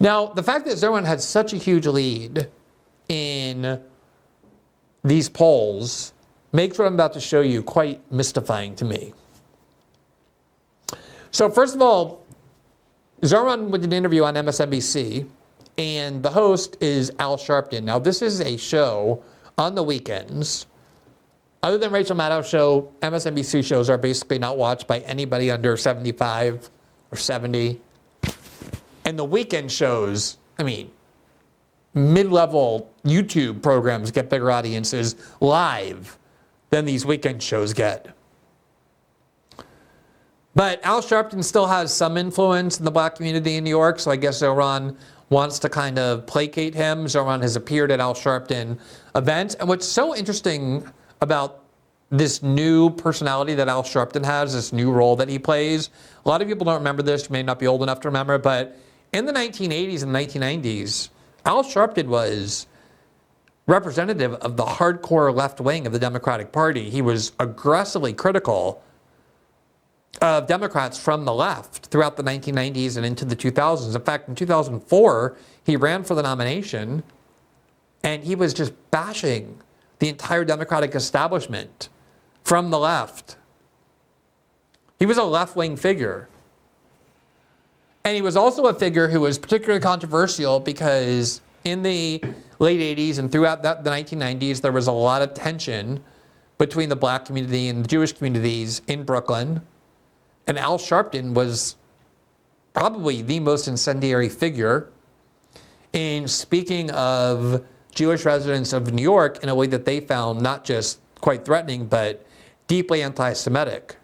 Now, the fact that Zoran had such a huge lead in these polls makes what I'm about to show you quite mystifying to me. So first of all, Zoran did an interview on MSNBC, and the host is Al Sharpton. Now, this is a show on the weekends. Other than Rachel Maddow's show, MSNBC shows are basically not watched by anybody under 75 or 70. And the weekend shows, I mean, mid-level YouTube programs get bigger audiences live than these weekend shows get. But Al Sharpton still has some influence in the black community in New York, so I guess Zoran wants to kind of placate him. Zoran has appeared at Al Sharpton events. And what's so interesting about this new personality that Al Sharpton has, this new role that he plays, a lot of people don't remember this, you may not be old enough to remember, but in the 1980s and 1990s, Al Sharpton was representative of the hardcore left wing of the Democratic Party. He was aggressively critical of Democrats from the left throughout the 1990s and into the 2000s. In fact, in 2004, he ran for the nomination, and he was just bashing the entire Democratic establishment from the left. He was a left-wing figure. And he was also a figure who was particularly controversial because in the late 80s and throughout the 1990s, there was a lot of tension between the black community and the Jewish communities in Brooklyn. And Al Sharpton was probably the most incendiary figure in speaking of Jewish residents of New York in a way that they found not just quite threatening, but deeply anti-Semitic.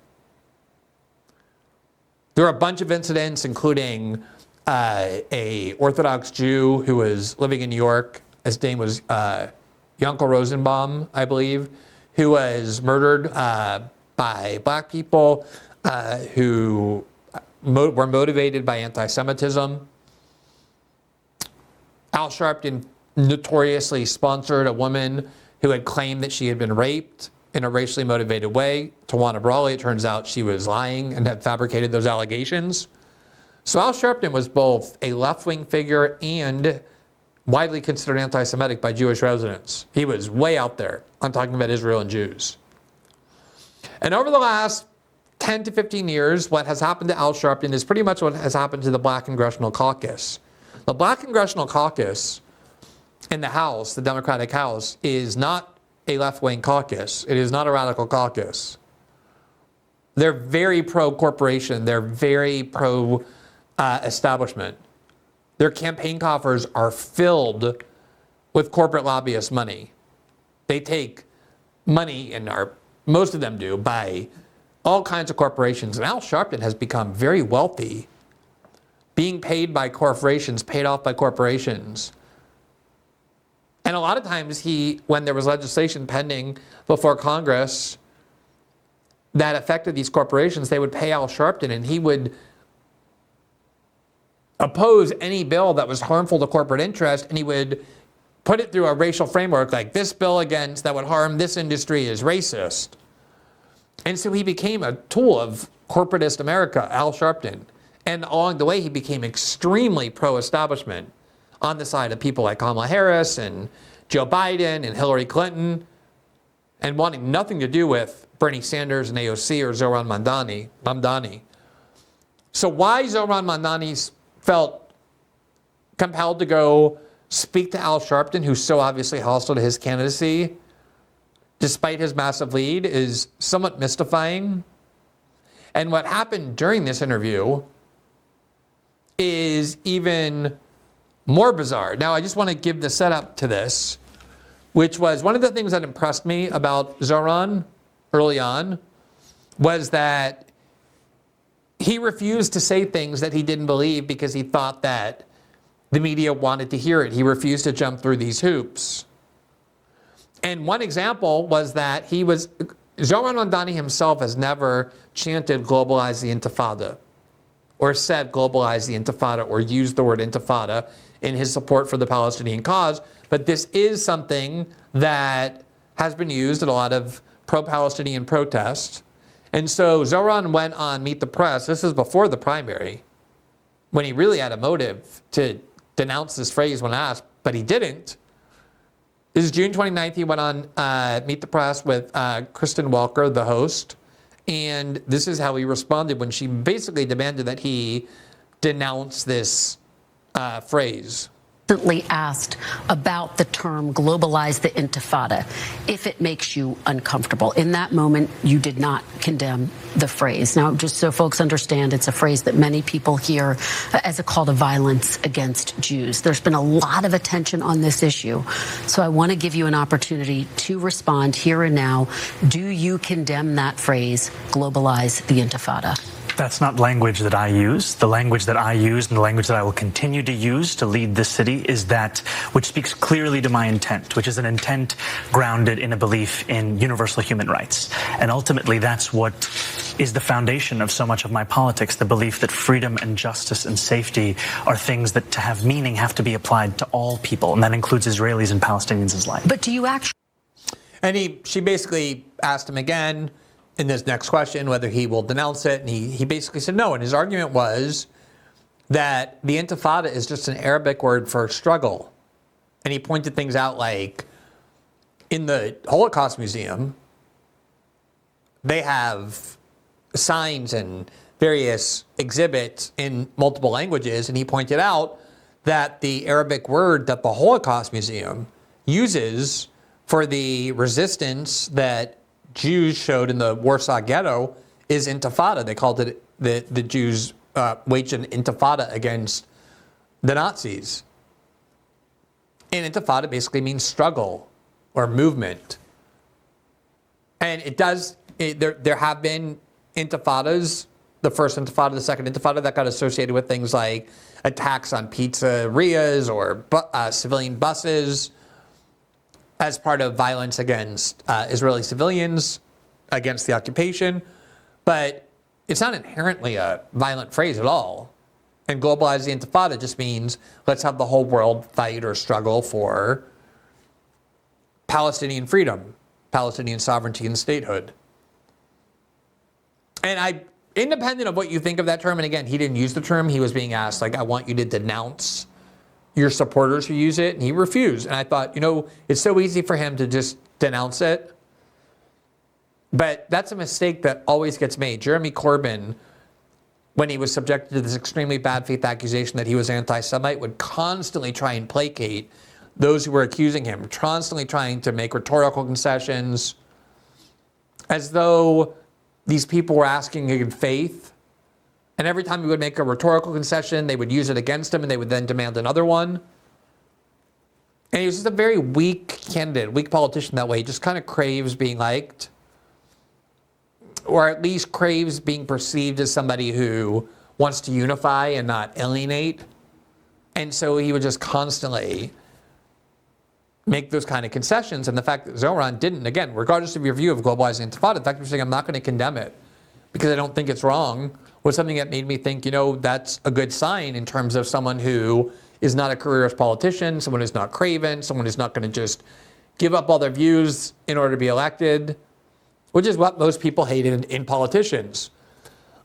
There were a bunch of incidents, including a Orthodox Jew who was living in New York. His name was Yankel Rosenbaum, I believe, who was murdered by black people who were motivated by anti-Semitism. Al Sharpton notoriously sponsored a woman who had claimed that she had been raped in a racially motivated way. Tawana Brawley, it turns out she was lying and had fabricated those allegations. So Al Sharpton was both a left-wing figure and widely considered anti-Semitic by Jewish residents. He was way out there on talking about Israel and Jews. And over the last 10 to 15 years, what has happened to Al Sharpton is pretty much what has happened to the Black Congressional Caucus. The Black Congressional Caucus in the House, the Democratic House, is not a left-wing caucus. It is not a radical caucus. They're very pro-corporation. They're very pro-establishment. Their campaign coffers are filled with corporate lobbyist money. They take money, and most of them do, by all kinds of corporations. And Al Sharpton has become very wealthy, being paid by corporations, paid off by corporations. And a lot of times when there was legislation pending before Congress that affected these corporations, they would pay Al Sharpton, and he would oppose any bill that was harmful to corporate interest, and he would put it through a racial framework, like this bill that would harm this industry is racist. And so he became a tool of corporatist America, Al Sharpton. And along the way, he became extremely pro-establishment on the side of people like Kamala Harris and Joe Biden and Hillary Clinton, and wanting nothing to do with Bernie Sanders and AOC or Zoran Mamdani. So why Zoran Mamdani felt compelled to go speak to Al Sharpton, who's so obviously hostile to his candidacy, despite his massive lead, is somewhat mystifying. And what happened during this interview is even more bizarre. Now, I just want to give the setup to this, which was one of the things that impressed me about Zoran early on, was that he refused to say things that he didn't believe because he thought that the media wanted to hear it. He refused to jump through these hoops. And one example was that Zoran Mamdani himself has never chanted globalize the Intifada, or said globalize the Intifada, or used the word Intifada in his support for the Palestinian cause. But this is something that has been used in a lot of pro-Palestinian protests. And so Zoran went on Meet the Press. This is before the primary, when he really had a motive to denounce this phrase when asked, but he didn't. This is June 29th. He went on Meet the Press with Kristen Welker, the host. And this is how he responded when she basically demanded that he denounce this phrase. Asked about the term globalize the intifada, if it makes you uncomfortable. In that moment, you did not condemn the phrase. Now, just so folks understand, it's a phrase that many people hear as a call to violence against Jews. There's been a lot of attention on this issue. So I want to give you an opportunity to respond here and now. Do you condemn that phrase, globalize the intifada? That's not language that I use. The language that I use and the language that I will continue to use to lead this city is that which speaks clearly to my intent, which is an intent grounded in a belief in universal human rights. And ultimately, that's what is the foundation of so much of my politics, the belief that freedom and justice and safety are things that, to have meaning, have to be applied to all people, and that includes Israelis and Palestinians alike. But do you actually... And she basically asked him again in this next question whether he will denounce it, and he basically said no. And his argument was that the intifada is just an Arabic word for struggle. And he pointed things out like in the Holocaust Museum, they have signs and various exhibits in multiple languages, and he pointed out that the Arabic word that the Holocaust Museum uses for the resistance that Jews showed in the Warsaw Ghetto is intifada. They called it the Jews waged an intifada against the Nazis. And intifada basically means struggle or movement. And it does. There have been intifadas. The first intifada, the second intifada, that got associated with things like attacks on pizzerias or civilian buses, as part of violence against Israeli civilians, against the occupation. But it's not inherently a violent phrase at all. And globalize the intifada just means let's have the whole world fight or struggle for Palestinian freedom, Palestinian sovereignty and statehood. And independent of what you think of that term, and again, he didn't use the term, he was being asked, like, I want you to denounce your supporters who use it, and he refused. And I thought, it's so easy for him to just denounce it. But that's a mistake that always gets made. Jeremy Corbyn, when he was subjected to this extremely bad faith accusation that he was anti-Semite, would constantly try and placate those who were accusing him, constantly trying to make rhetorical concessions, as though these people were asking in faith. And every time he would make a rhetorical concession, they would use it against him, and they would then demand another one. And he was just a very weak candidate, weak politician that way. He just kind of craves being liked, or at least craves being perceived as somebody who wants to unify and not alienate. And so he would just constantly make those kind of concessions. And the fact that Zoran didn't, again, regardless of your view of globalizing intifada, the fact that you're saying I'm not going to condemn it because I don't think it's wrong, was something that made me think, that's a good sign in terms of someone who is not a careerist politician, someone who's not craven, someone who's not going to just give up all their views in order to be elected, which is what most people hate in politicians.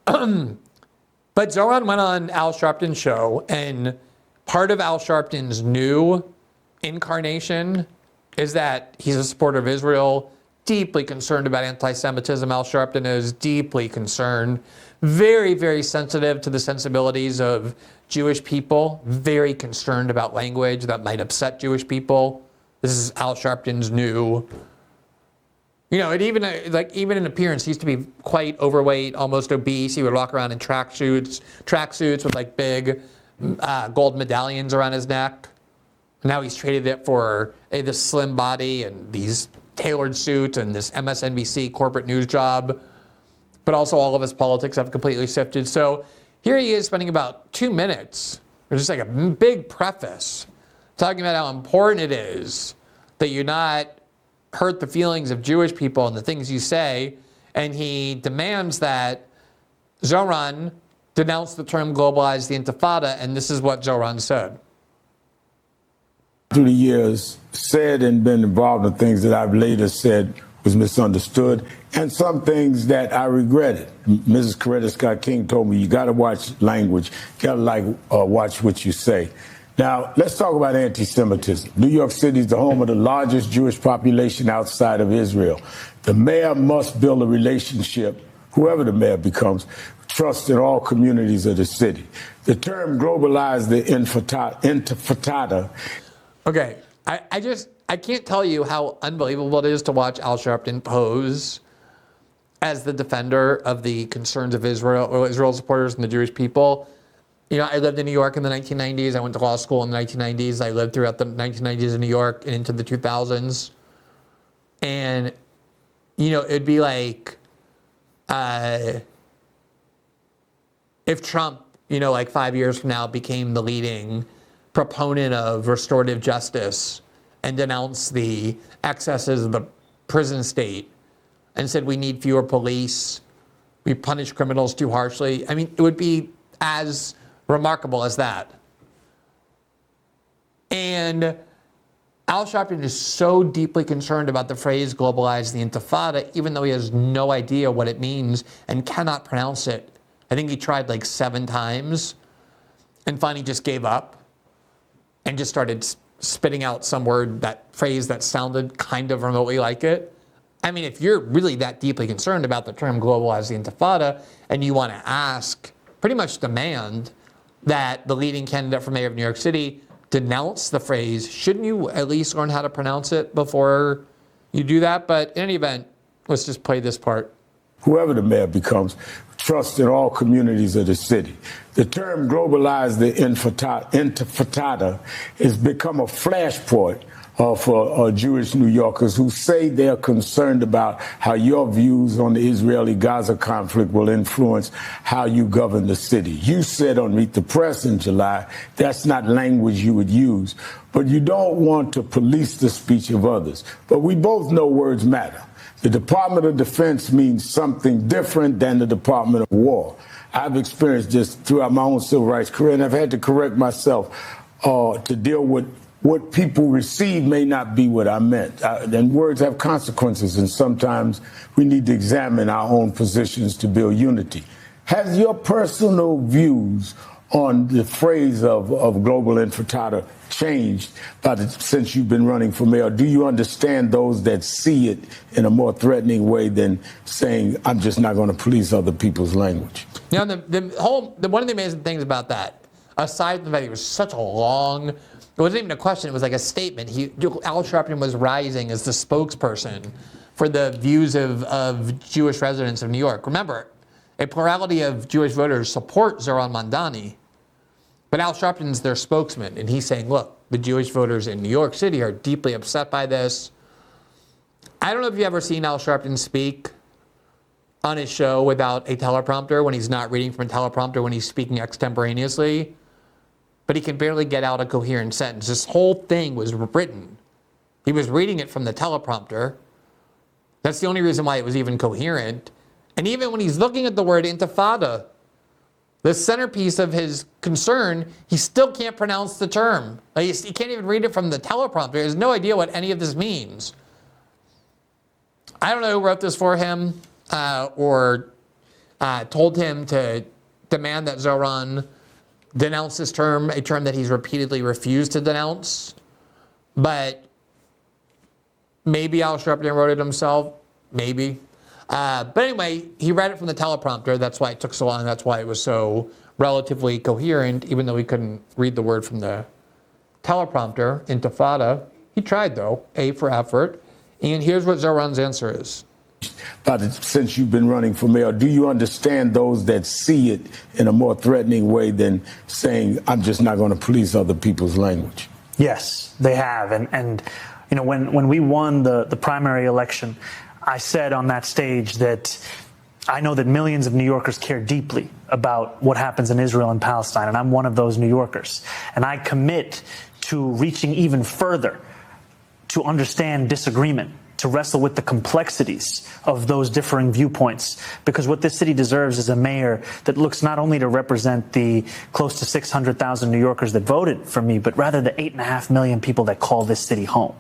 But Zoran went on Al Sharpton's show, and part of Al Sharpton's new incarnation is that he's a supporter of Israel, deeply concerned about anti-Semitism. Al Sharpton is deeply concerned, very, very sensitive to the sensibilities of Jewish people, very concerned about language that might upset Jewish people. This is Al Sharpton's new, it even in appearance, he used to be quite overweight, almost obese. He would walk around in tracksuits with big gold medallions around his neck. Now he's traded it for this slim body and these tailored suits and this MSNBC corporate news job. But also all of his politics have completely shifted. So here he is spending about 2 minutes, or just like a big preface, talking about how important it is that you not hurt the feelings of Jewish people and the things you say. And he demands that Zoran denounce the term globalize the intifada. And this is what Zoran said. Through the years, said and been involved in things that I've later said was misunderstood, and some things that I regretted. Mrs. Coretta Scott King told me, you got to watch language, you got to watch what you say. Now, let's talk about anti-Semitism. New York City is the home of the largest Jewish population outside of Israel. The mayor must build a relationship, whoever the mayor becomes, trust in all communities of the city. The term globalize the intifada. Okay, I can't tell you how unbelievable it is to watch Al Sharpton pose as the defender of the concerns of Israel, or Israel supporters and the Jewish people. You know, I lived in New York in the 1990s. I went to law school in the 1990s. I lived throughout the 1990s in New York and into the 2000s. And, you know, it'd be like if Trump, you know, like 5 years from now became the leading proponent of restorative justice and denounced the excesses of the prison state and said we need fewer police, we punish criminals too harshly. I mean, it would be as remarkable as that. And Al Sharpton is so deeply concerned about the phrase globalize the intifada, even though he has no idea what it means and cannot pronounce it. I think he tried like 7 times and finally just gave up and just started spitting out some word, that phrase that sounded kind of remotely like it. I mean, if you're really that deeply concerned about the term globalize the intifada and you want to ask, pretty much demand, that the leading candidate for mayor of New York City denounce the phrase, shouldn't you at least learn how to pronounce it before you do that? But in any event, let's just play this part. Whoever the mayor becomes, trust in all communities of the city. The term globalize the intifada has become a flashpoint for Jewish New Yorkers who say they're concerned about how your views on the Israeli-Gaza conflict will influence how you govern the city. You said on Meet the Press in July, that's not language you would use, but you don't want to police the speech of others. But we both know words matter. The Department of Defense means something different than the Department of War. I've experienced this throughout my own civil rights career, and I've had to correct myself to deal with what people receive may not be what I meant. And words have consequences, and sometimes we need to examine our own positions to build unity. Has your personal views on the phrase of global intifada changed since you've been running for mayor? Do you understand those that see it in a more threatening way than saying, I'm just not going to police other people's language? You know, one of the amazing things about that, aside from the fact it was such a long, it wasn't even a question, it was like a statement. Al Sharpton was rising as the spokesperson for the views of Jewish residents of New York. Remember, a plurality of Jewish voters support Zoran Mamdani, but Al Sharpton's their spokesman, and he's saying, look, the Jewish voters in New York City are deeply upset by this. I don't know if you've ever seen Al Sharpton speak on his show without a teleprompter, when he's not reading from a teleprompter, when he's speaking extemporaneously, but he can barely get out a coherent sentence. This whole thing was written. He was reading it from the teleprompter. That's the only reason why it was even coherent. And even when he's looking at the word intifada, the centerpiece of his concern, he still can't pronounce the term. Like, he can't even read it from the teleprompter. He has no idea what any of this means. I don't know who wrote this for him or told him to demand that Zoran denounce this term, a term that he's repeatedly refused to denounce. But maybe Al Sharpton wrote it himself. Maybe. But anyway, he read it from the teleprompter. That's why it took so long. That's why it was so relatively coherent, even though he couldn't read the word from the teleprompter, intifada. He tried, though, A for effort. And here's what Zoran's answer is. Since you've been running for mayor, do you understand those that see it in a more threatening way than saying, I'm just not going to police other people's language? Yes, they have. And you know, when we won the primary election, I said on that stage that I know that millions of New Yorkers care deeply about what happens in Israel and Palestine, and I'm one of those New Yorkers. And I commit to reaching even further to understand disagreement, to wrestle with the complexities of those differing viewpoints. Because what this city deserves is a mayor that looks not only to represent the close to 600,000 New Yorkers that voted for me, but rather the 8.5 million people that call this city home.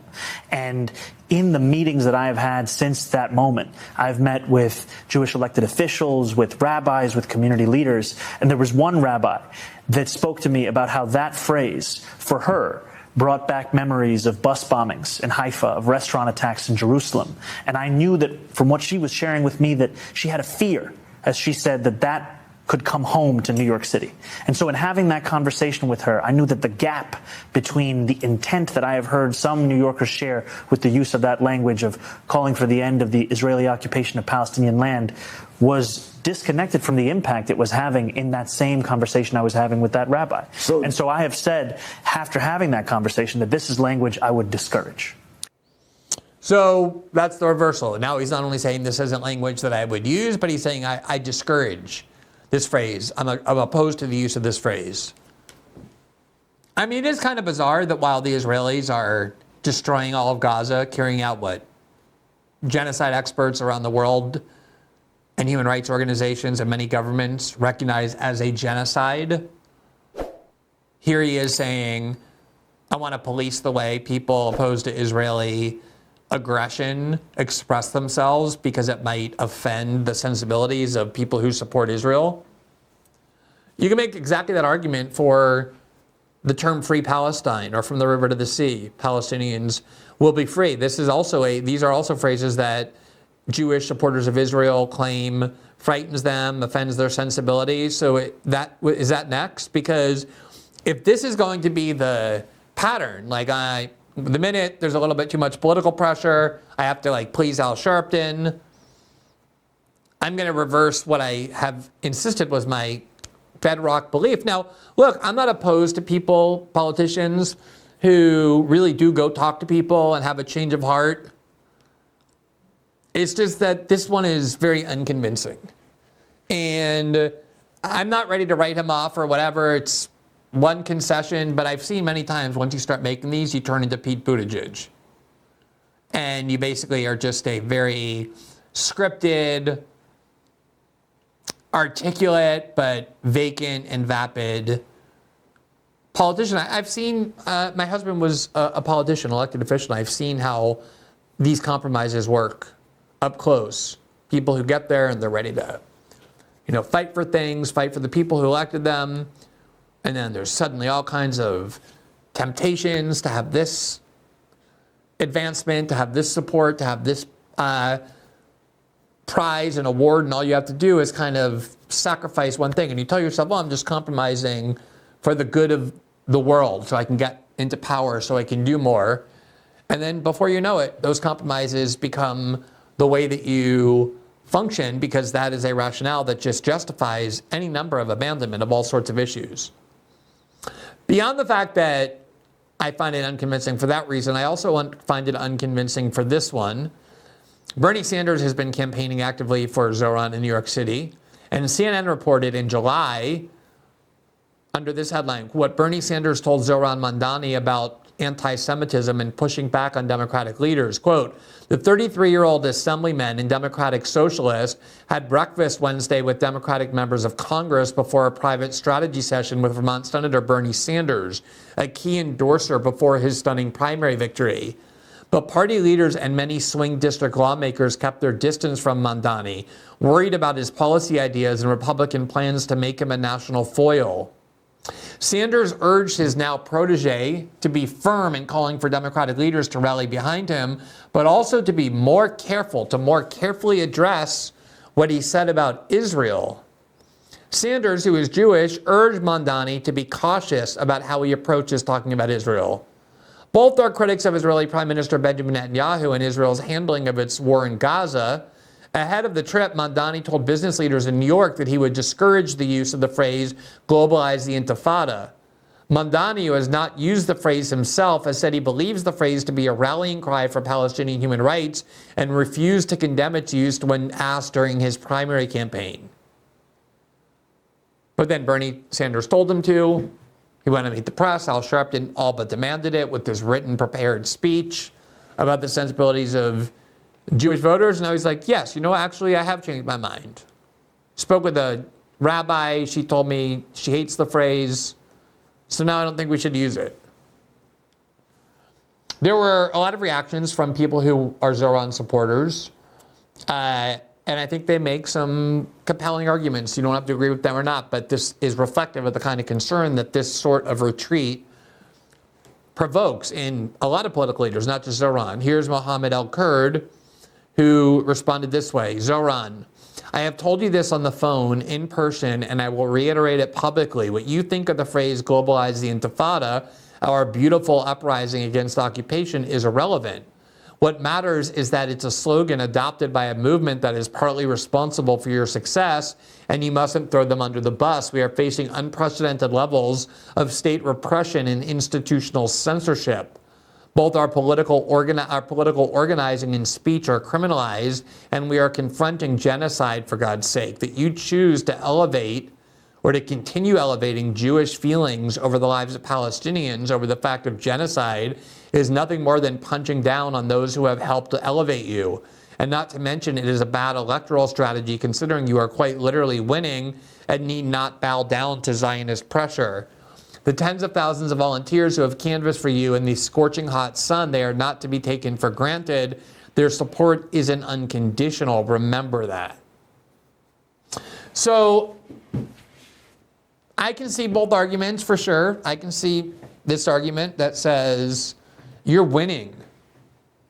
And in the meetings that I have had since that moment, I've met with Jewish elected officials, with rabbis, with community leaders, and there was one rabbi that spoke to me about how that phrase, for her, brought back memories of bus bombings in Haifa, of restaurant attacks in Jerusalem. And I knew that from what she was sharing with me that she had a fear, as she said, that could come home to New York City. And so in having that conversation with her, I knew that the gap between the intent that I have heard some New Yorkers share with the use of that language of calling for the end of the Israeli occupation of Palestinian land was disconnected from the impact it was having in that same conversation I was having with that rabbi. And so I have said, after having that conversation, that this is language I would discourage. So that's the reversal. Now he's not only saying this isn't language that I would use, but he's saying I discourage this phrase. I'm opposed to the use of this phrase. I mean, it is kind of bizarre that while the Israelis are destroying all of Gaza, carrying out what genocide experts around the world and human rights organizations and many governments recognize as a genocide, here he is saying, I want to police the way people opposed to Israeli aggression express themselves because it might offend the sensibilities of people who support Israel. You can make exactly that argument for the term free Palestine or from the river to the sea. Palestinians will be free. These are also phrases that Jewish supporters of Israel claim frightens them, offends their sensibilities. So is that next? Because if this is going to be the pattern, the minute there's a little bit too much political pressure, I have to please Al Sharpton, I'm going to reverse what I have insisted was my bedrock belief. Now, look, I'm not opposed to politicians who really do go talk to people and have a change of heart. It's just that this one is very unconvincing. And I'm not ready to write him off or whatever. It's one concession, but I've seen many times once you start making these, you turn into Pete Buttigieg. And you basically are just a very scripted, articulate, but vacant and vapid politician. I've seen, my husband was a politician, elected official. I've seen how these compromises work up close. People who get there and they're ready to, fight for things, fight for the people who elected them. And then there's suddenly all kinds of temptations to have this advancement, to have this support, to have this prize and award, and all you have to do is kind of sacrifice one thing. And you tell yourself, well, I'm just compromising for the good of the world so I can get into power, so I can do more. And then before you know it, those compromises become the way that you function, because that is a rationale that just justifies any number of abandonment of all sorts of issues. Beyond the fact that I find it unconvincing for that reason, I also find it unconvincing for this one. Bernie Sanders has been campaigning actively for Zoran in New York City, and CNN reported in July, under this headline, what Bernie Sanders told Zoran Mamdani about anti-Semitism and pushing back on Democratic leaders. Quote, the 33-year-old assemblyman and Democratic socialist had breakfast Wednesday with Democratic members of Congress before a private strategy session with Vermont Senator Bernie Sanders, a key endorser before his stunning primary victory. But party leaders and many swing district lawmakers kept their distance from Mamdani, worried about his policy ideas and Republican plans to make him a national foil. Sanders urged his now protege to be firm in calling for Democratic leaders to rally behind him, but also to be more careful, to more carefully address what he said about Israel. Sanders, who is Jewish, urged Mamdani to be cautious about how he approaches talking about Israel. Both are critics of Israeli Prime Minister Benjamin Netanyahu and Israel's handling of its war in Gaza. Ahead of the trip, Mamdani told business leaders in New York that he would discourage the use of the phrase, globalize the Intifada. Mamdani, who has not used the phrase himself, has said he believes the phrase to be a rallying cry for Palestinian human rights and refused to condemn its use when asked during his primary campaign. But then Bernie Sanders told him to. He went to meet the press. Al Sharpton all but demanded it with this written, prepared speech about the sensibilities of Jewish voters? Now he's like, yes, actually I have changed my mind. Spoke with a rabbi. She told me she hates the phrase. So now I don't think we should use it. There were a lot of reactions from people who are Zoran supporters. And I think they make some compelling arguments. You don't have to agree with them or not, but this is reflective of the kind of concern that this sort of retreat provokes in a lot of political leaders, not just Zoran. Here's Mohammed El-Kurd, who responded this way. Zoran, I have told you this on the phone, in person, and I will reiterate it publicly. What you think of the phrase globalize the Intifada, our beautiful uprising against occupation, is irrelevant. What matters is that it's a slogan adopted by a movement that is partly responsible for your success, and you mustn't throw them under the bus. We are facing unprecedented levels of state repression and institutional censorship. Both our political organizing and speech are criminalized, and we are confronting genocide, for God's sake. That you choose to elevate or to continue elevating Jewish feelings over the lives of Palestinians, over the fact of genocide, is nothing more than punching down on those who have helped to elevate you. And not to mention, it is a bad electoral strategy, considering you are quite literally winning and need not bow down to Zionist pressure. The tens of thousands of volunteers who have canvassed for you in the scorching hot sun, they are not to be taken for granted. Their support isn't unconditional. Remember that. So I can see both arguments for sure. I can see this argument that says you're winning.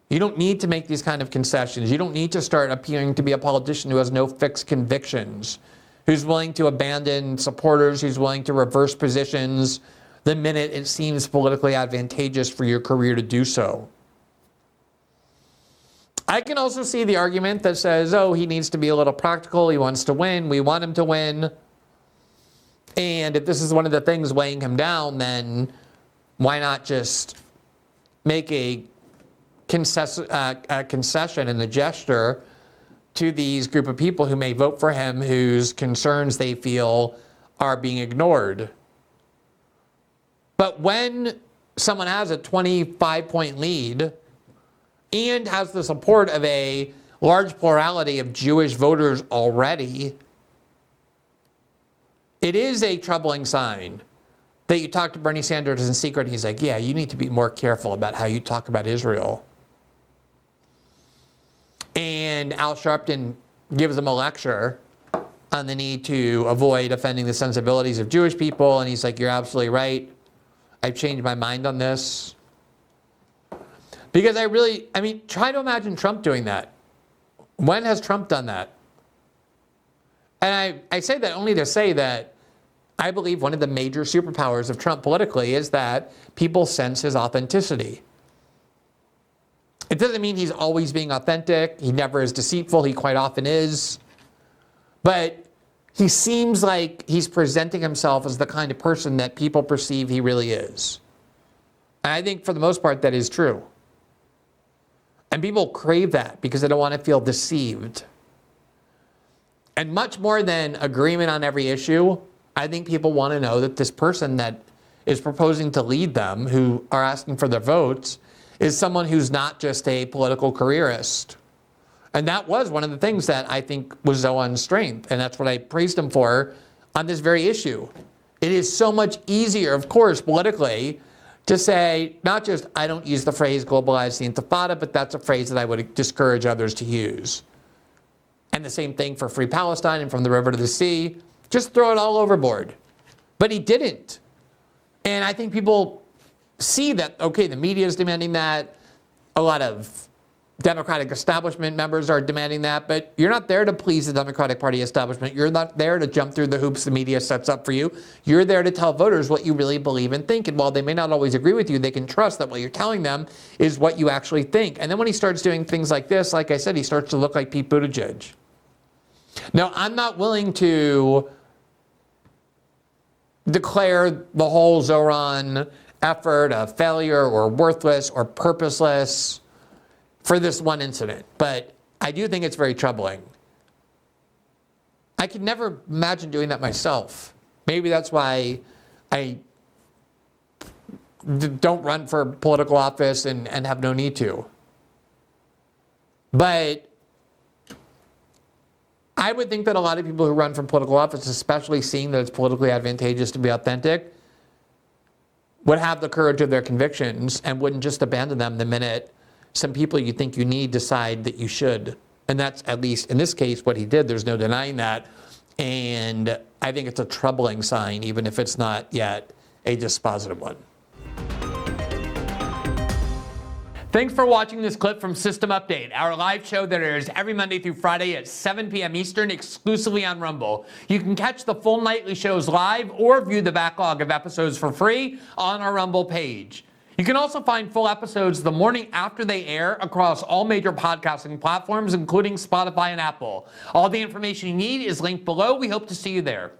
You don't need to make these kind of concessions. You don't need to start appearing to be a politician who has no fixed convictions, who's willing to abandon supporters, who's willing to reverse positions the minute it seems politically advantageous for your career to do so. I can also see the argument that says, oh, he needs to be a little practical. He wants to win. We want him to win. And if this is one of the things weighing him down, then why not just make a concession and a gesture to these group of people who may vote for him, whose concerns they feel are being ignored. But when someone has a 25-point lead and has the support of a large plurality of Jewish voters already, it is a troubling sign that you talk to Bernie Sanders in secret. He's like, yeah, you need to be more careful about how you talk about Israel. And Al Sharpton gives him a lecture on the need to avoid offending the sensibilities of Jewish people. And he's like, you're absolutely right. I've changed my mind on this. Because try to imagine Trump doing that. When has Trump done that? And I say that only to say that I believe one of the major superpowers of Trump politically is that people sense his authenticity. It doesn't mean he's always being authentic. He never is deceitful. He quite often is. But he seems like he's presenting himself as the kind of person that people perceive he really is. And I think for the most part that is true. And people crave that because they don't want to feel deceived. And much more than agreement on every issue, I think people want to know that this person that is proposing to lead them, who are asking for their votes, is someone who's not just a political careerist. And that was one of the things that I think was Zoran's strength, and that's what I praised him for on this very issue. It is so much easier, of course, politically, to say, not just, I don't use the phrase globalize the Intifada, but that's a phrase that I would discourage others to use. And the same thing for Free Palestine and From the River to the Sea. Just throw it all overboard. But he didn't. And I think people see that, okay, the media is demanding that. A lot of Democratic establishment members are demanding that. But you're not there to please the Democratic Party establishment. You're not there to jump through the hoops the media sets up for you. You're there to tell voters what you really believe and think. And while they may not always agree with you, they can trust that what you're telling them is what you actually think. And then when he starts doing things like this, like I said, he starts to look like Pete Buttigieg. Now, I'm not willing to declare the whole Zoran effort a failure or worthless or purposeless for this one incident, but I do think it's very troubling. I could never imagine doing that myself. Maybe that's why I don't run for political office and have no need to. But I would think that a lot of people who run for political office, especially seeing that it's politically advantageous to be authentic, would have the courage of their convictions and wouldn't just abandon them the minute some people you think you need decide that you should. And that's, at least in this case, what he did. There's no denying that. And I think it's a troubling sign, even if it's not yet a dispositive one. Thanks for watching this clip from System Update, our live show that airs every Monday through Friday at 7 p.m. Eastern, exclusively on Rumble. You can catch the full nightly shows live or view the backlog of episodes for free on our Rumble page. You can also find full episodes the morning after they air across all major podcasting platforms, including Spotify and Apple. All the information you need is linked below. We hope to see you there.